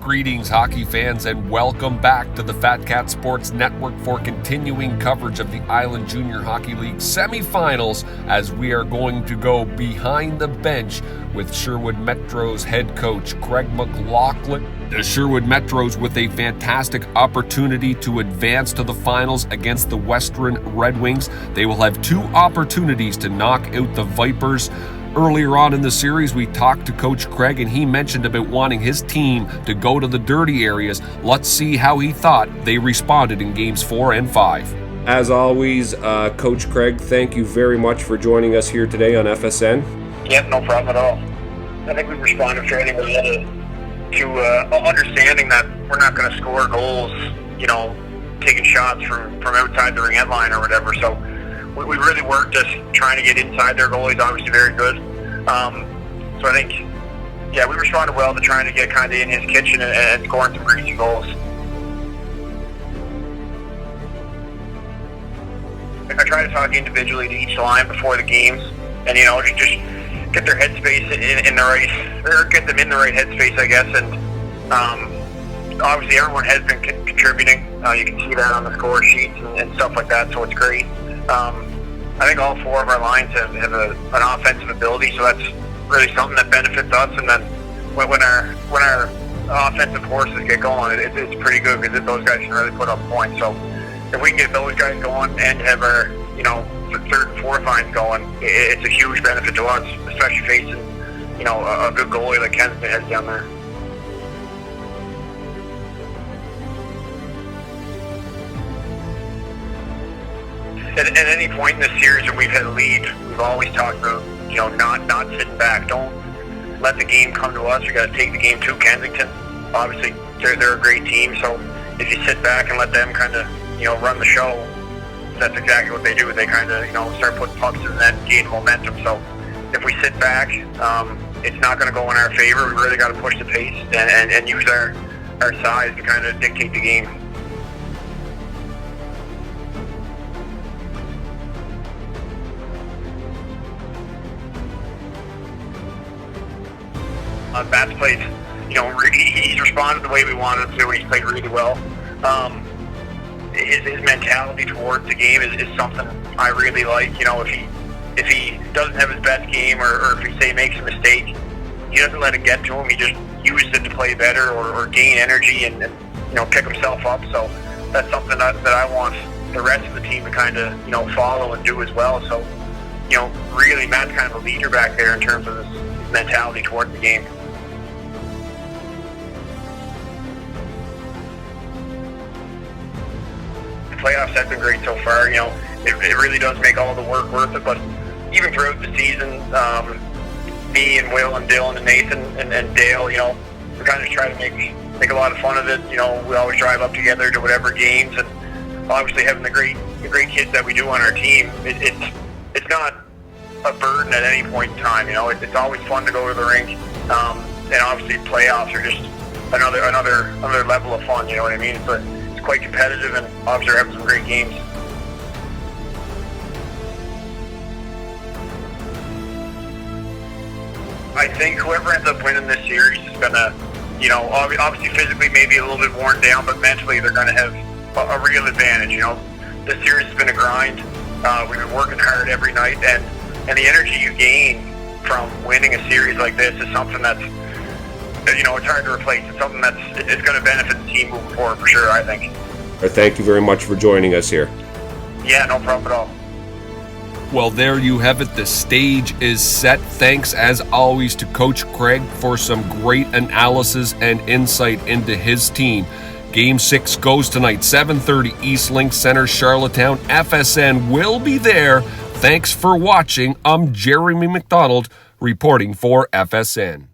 Greetings, hockey fans, and welcome back to the Fat Cat Sports Network for continuing coverage of the Island Junior Hockey League semifinals, as we are going to go behind the bench with Sherwood Metro's head coach Craig MacLauchlan. The Sherwood Metros with a fantastic opportunity to advance to the finals against the Western Red Wings. They will have two opportunities to knock out the Vipers. Earlier on in the series, we talked to Coach Craig, and he mentioned about wanting his team to go to the dirty areas. Let's see how he thought they responded in games 4 and 5. As always, Coach Craig, thank you very much for joining us here today on FSN. Yep, no problem at all. I think we responded fairly well to understanding that we're not going to score goals, taking shots from outside the ring line or whatever. So we really worked just trying to get inside their goal. He's obviously very good. So I think, we responded well to trying to get kind of in his kitchen and scoring some greasy goals. I try to talk individually to each line before the games, and just get their headspace in the right, or get them in the right headspace, I guess. And obviously, everyone has been contributing. You can see that on the score sheets and stuff like that. So it's great. I think all four of our lines have an offensive ability, so that's really something that benefits us. And then when our offensive horses get going, it's pretty good because those guys can really put up points. So if we can get those guys going and have our third and fourth lines going, it's a huge benefit to us, especially facing a good goalie like Kensington has down there. At any point in this series when we've had a lead, we've always talked about not sitting back. Don't let the game come to us. We got to take the game to Kensington. Obviously, they're a great team, so if you sit back and let them kind of run the show, that's exactly what they do. They kind of start putting pucks in that and gain momentum. So if we sit back, it's not going to go in our favor. We really got to push the pace and use our size to kind of dictate the game. Matt's played, he's responded the way we wanted him to, and he's played really well. His mentality towards the game is something I really like. If he doesn't have his best game, or if he makes a mistake, he doesn't let it get to him. He just uses it to play better or gain energy and pick himself up. So that's something that I want the rest of the team to kind of follow and do as well. So really Matt's kind of a leader back there in terms of his mentality towards the game. Playoffs have been great so far. It really does make all the work worth it. But even throughout the season, me and Will and Dylan and Nathan and Dale, we kind of try to make a lot of fun of it. We always drive up together to whatever games, and obviously having the great kids that we do on our team, it's not a burden at any point in time. It's always fun to go to the rink, and obviously playoffs are just another level of fun. You know what I mean? It's quite competitive, and obviously we're having some great games. I think whoever ends up winning this series is gonna, obviously physically maybe a little bit worn down, but mentally they're gonna have a real advantage. This series has been a grind. We've been working hard every night, and the energy you gain from winning a series like this is something that's, it's hard to replace. It's something it's going to benefit the team moving forward for sure, I think. Thank you very much for joining us here. Yeah, no problem at all. Well, there you have it. The stage is set. Thanks, as always, to Coach Craig for some great analysis and insight into his team. Game 6 goes tonight, 7:30, Eastlink Centre Charlottetown. FSN will be there. Thanks for watching. I'm Jeremy McDonald reporting for FSN.